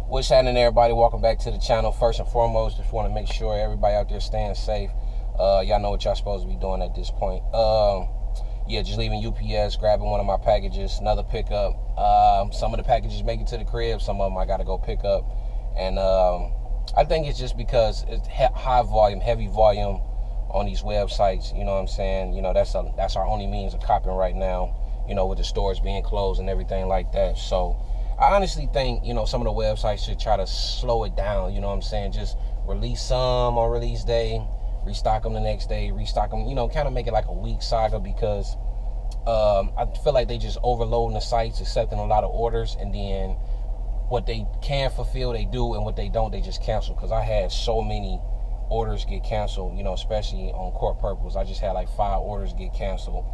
What's happening, everybody? Welcome back to the channel. First and foremost, just want to make sure everybody out there staying safe. Y'all know what y'all supposed to be doing at this point. Yeah, just leaving UPS, grabbing one of my packages, another pickup. Some of the packages make it to the crib. Some of them I got to go pick up. And I think it's just because it's high volume, heavy volume on these websites. You know what I'm saying? You know, that's our only means of copping right now, you know, with the stores being closed and everything like that. So I honestly think, you know, some of the websites should try to slow it down. You know what I'm saying? Just release some on release day, restock them the next day, restock them, you know, kind of make it like a week saga, because I feel like they just overloading the sites, accepting a lot of orders, and then what they can fulfill, they do, and what they don't, they just cancel. Because I had so many orders get canceled, you know, especially on Court Purpose. I just had like 5 orders get canceled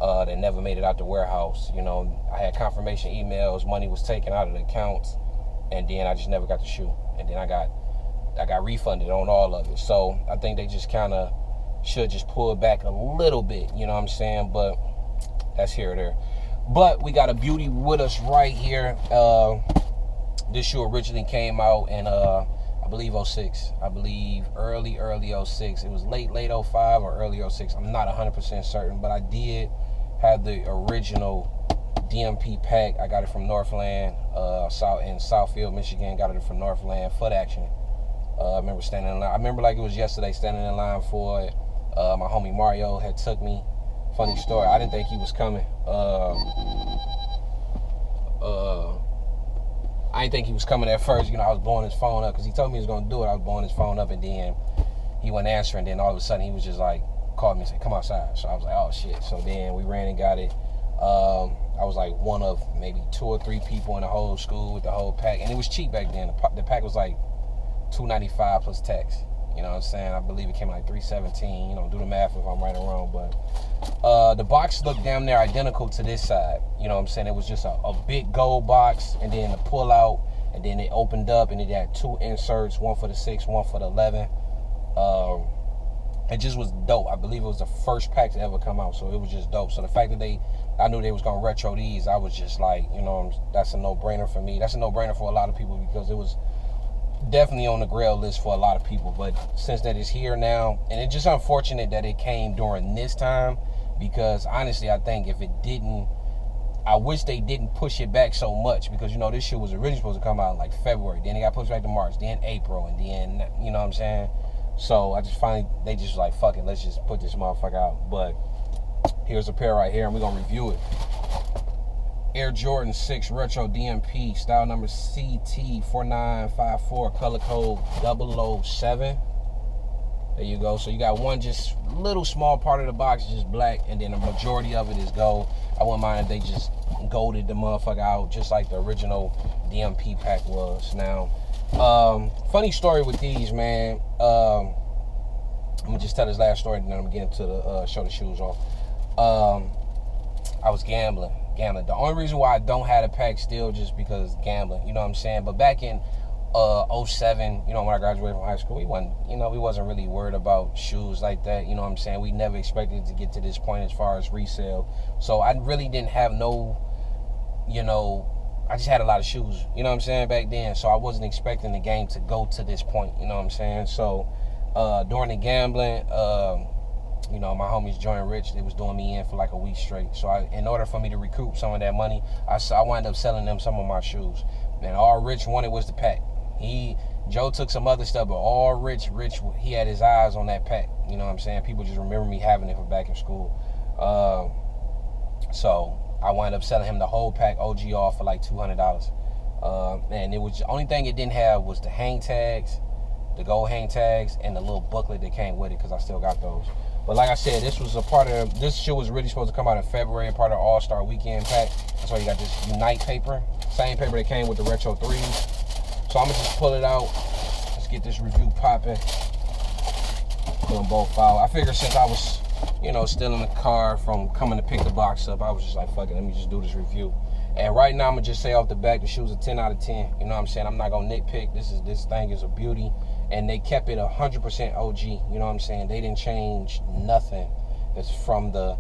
that never made it out the warehouse. You know, I had confirmation emails, money was taken out of the accounts, and then I just never got the shoe. And then I got refunded on all of it. So I think they just kind of should just pull it back a little bit, you know what I'm saying? But that's here or there. But we got a beauty with us right here. This shoe originally came out in I believe 06. I believe early 06. It was late 05 or early 06. I'm not 100% certain, but I did have the original DMP pack. I got it from Northland, in Southfield, Michigan. Got it from Northland. Foot Action. I remember standing in line. I remember like it was yesterday, standing in line for it. My homie Mario had took me. Funny story. I didn't think he was coming. I didn't think he was coming at first. You know, I was blowing his phone up because he told me he was going to do it. I was blowing his phone up, and then he wasn't answering. Then all of a sudden, he was just like, called me and said, come outside. So I was like, oh, shit. So then we ran and got it. I was like one of maybe 2 or 3 people in the whole school with the whole pack. And it was cheap back then. The pack was like $2.95 plus tax. You know what I'm saying? I believe it came like $3.17. You know, do the math if I'm right or wrong. But the box looked damn near identical to this side. You know what I'm saying? It was just a big gold box, and then the pull out, and then it opened up, and it had 2 inserts, one for the 6, one for the 11. It just was dope. I believe it was the first pack to ever come out, so it was just dope. So the fact that I knew they was gonna retro these, I was just like, you know, that's a no-brainer for me. That's a no-brainer for a lot of people, because it was definitely on the grail list for a lot of people. But since that is here now, and it's just unfortunate that it came during this time, because honestly, I think if it didn't, I wish they didn't push it back so much, because, you know, this shit was originally supposed to come out in like February, then it got pushed back to March, then April, and then, you know what I'm saying? So I just finally, they just like, fuck it, let's just put this motherfucker out. But here's a pair right here, and we're gonna review it. Air Jordan 6 Retro DMP, style number CT4954, color code 007. There you go. So you got one just little small part of the box just black, and then the majority of it is gold. I wouldn't mind if they just golded the motherfucker out just like the original DMP pack was. Now, funny story with these, man. I'm gonna just tell this last story, and then I'm getting to the show the shoes off. I was gambling. The only reason why I don't have the pack still just because gambling, you know what I'm saying? But back in 07, you know, when I graduated from high school, we wasn't really worried about shoes like that, you know what I'm saying? We never expected to get to this point as far as resale. So I really didn't have no, you know, I just had a lot of shoes, you know what I'm saying, back then. So I wasn't expecting the game to go to this point, you know what I'm saying? So during the gambling, you know, my homies joined Rich. They was doing me in for like a week straight. So in order for me to recoup some of that money, I wound up selling them some of my shoes. And all Rich wanted was the pack. Joe took some other stuff, but all Rich, he had his eyes on that pack. You know what I'm saying? People just remember me having it for back in school. So I wound up selling him the whole pack OG off for like $200. And it was the only thing it didn't have was the hang tags, the gold hang tags, and the little booklet that came with it, because I still got those. But like I said, this shit was really supposed to come out in February, part of All-Star Weekend pack. That's why you got this Unite paper. Same paper that came with the Retro 3s. So I'm going to just pull it out. Let's get this review popping. Put them both out. I figured since I was, you know, still in the car from coming to pick the box up, I was just like, fuck it, let me just do this review. And right now, I'm going to just say off the back, the shoes are 10 out of 10. You know what I'm saying? I'm not going to nitpick. This thing is a beauty. And they kept it 100% OG. You know what I'm saying? They didn't change nothing. It's from the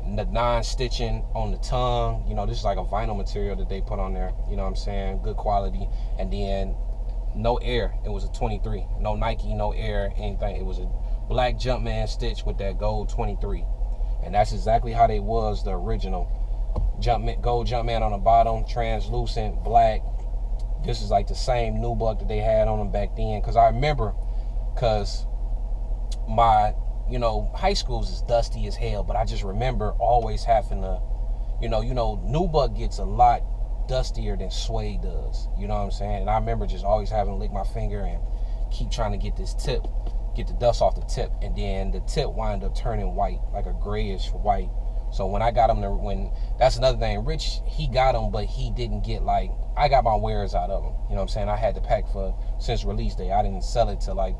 non-stitching on the tongue. You know, this is like a vinyl material that they put on there. You know what I'm saying? Good quality. And then no air. It was a 23. No Nike, no air, anything. It was a black Jumpman stitch with that gold 23. And that's exactly how they was, the original. Gold Jumpman on the bottom, translucent, black. This is like the same nubuck that they had on them back then. Because I remember, because my, high schools is dusty as hell. But I just remember always having to, nubuck gets a lot dustier than suede does. You know what I'm saying? And I remember just always having to lick my finger and keep trying to get this tip, get the dust off the tip, and then the tip wind up turning white, like a grayish white. So when I got them, that's another thing. Rich, he got them, but he didn't get I got my wares out of them. You know what I'm saying? I had the pack since release day. I didn't sell it till like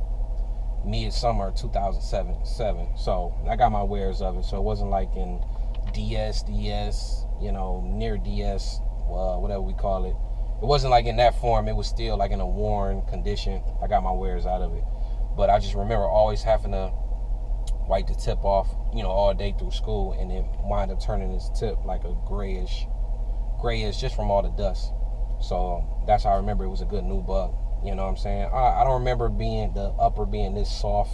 mid-summer 2007. So I got my wares of it. So it wasn't like in DS, near DS, whatever we call it. It wasn't like in that form. It was still like in a worn condition. I got my wares out of it. But I just remember always having to wipe the tip off, all day through school, and then wind up turning this tip like a grayish just from all the dust. So that's how I remember it was a good nubuck. You know what I'm saying? I don't remember the upper being this soft,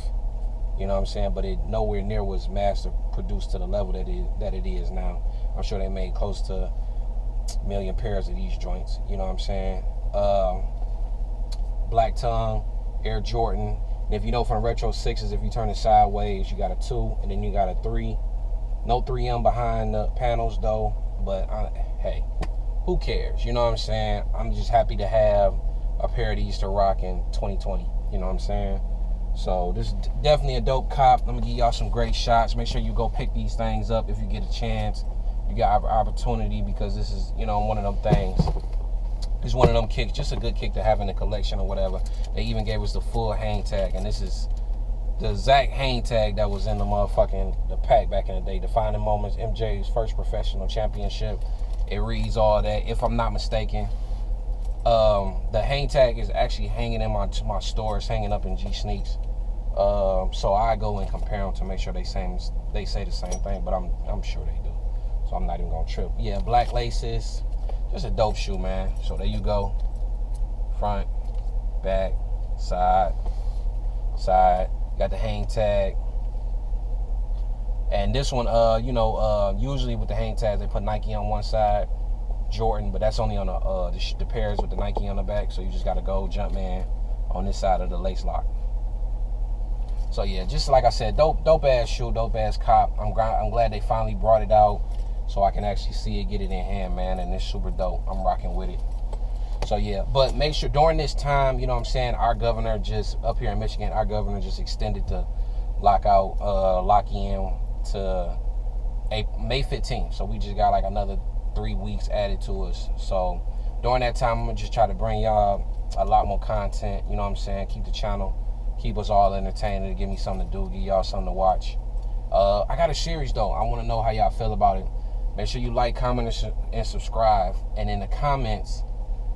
you know what I'm saying, but it nowhere near was mass produced to the level that it is now. I'm sure they made close to 1 million pairs of these joints, you know what I'm saying? Black tongue, Air Jordan. And if you know from Retro 6s, if you turn it sideways, you got a 2, and then you got a 3. No 3M behind the panels, though. But, hey, who cares? You know what I'm saying? I'm just happy to have a pair of these to rock in 2020. You know what I'm saying? So, this is definitely a dope cop. Let me give y'all some great shots. Make sure you go pick these things up if you get a chance. You got opportunity, because this is, one of them things. It's one of them kicks, just a good kick to have in the collection or whatever. They even gave us the full hang tag, and this is the exact hang tag that was in the pack back in the day. Defining moments, MJ's first professional championship. It reads all that, if I'm not mistaken. The hang tag is actually hanging in my store. It's hanging up in G Sneaks. So I go and compare them to make sure they say the same thing, but I'm sure they do. So I'm not even gonna trip. Yeah, black laces. Just a dope shoe, man. So there you go. Front, back, side. Got the hang tag. And this one, usually with the hang tags, they put Nike on one side, Jordan, but that's only on the pairs with the Nike on the back. So you just got to go Jumpman on this side of the lace lock. So yeah, just like I said, dope ass shoe, dope ass cop. I'm glad they finally brought it out, so I can actually see it, get it in hand, man, and it's super dope. I'm rocking with it. So yeah, but make sure during this time, you know what I'm saying, our governor just, up here in Michigan, our governor just extended to lock in to May 15th. So we just got like another 3 weeks added to us. So during that time, I'm gonna just try to bring y'all a lot more content, you know what I'm saying, keep the channel, keep us all entertained, and give me something to do, give y'all something to watch. I got a series though. I want to know how y'all feel about it. Make sure you like, comment, and subscribe. And in the comments,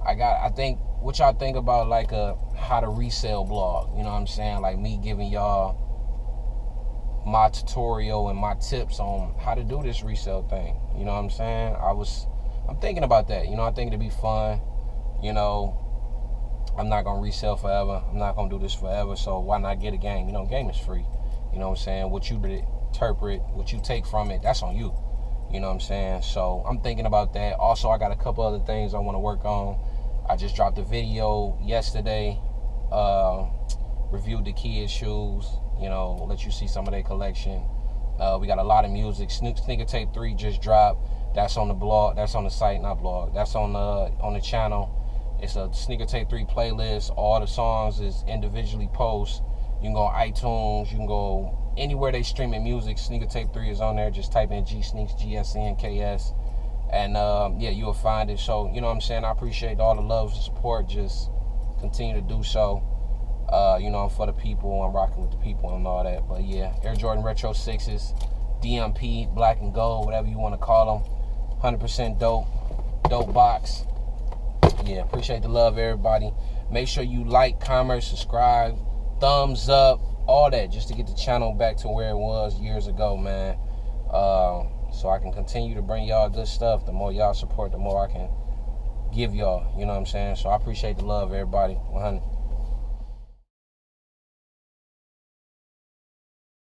I think what y'all think about like a how to resell blog. You know what I'm saying? Like me giving y'all my tutorial and my tips on how to do this resale thing. You know what I'm saying? I'm thinking about that. I think it'd be fun. I'm not gonna resell forever. I'm not gonna do this forever. So why not get a game? Game is free. You know what I'm saying? What you interpret, what you take from it, that's on you. You know what I'm saying? So I'm thinking about that. Also, I got a couple other things I want to work on. I just dropped a video yesterday. Reviewed the kids' shoes. Let you see some of their collection. We got a lot of music. Sneaker Tape 3 just dropped. That's on the blog. That's on the site, not blog. That's on the channel. It's a Sneaker Tape 3 playlist. All the songs is individually post. You can go on iTunes. You can go anywhere they streaming music. Sneaker Tape 3 is on there. Just type in G Sneaks, GSNKS, and yeah, you'll find it. So you know what I'm saying, I appreciate all the love and support. Just continue to do so. I'm for the people. I'm rocking with the people and all that. But yeah, Air Jordan Retro 6s, DMP, black and gold, whatever you want to call them. 100% dope box. Yeah, appreciate the love, everybody. Make sure you like, comment, subscribe, thumbs up, all that, just to get the channel back to where it was years ago, man. So I can continue to bring y'all good stuff. The more y'all support, the more I can give y'all, you know what I'm saying? So I appreciate the love, everybody. 100.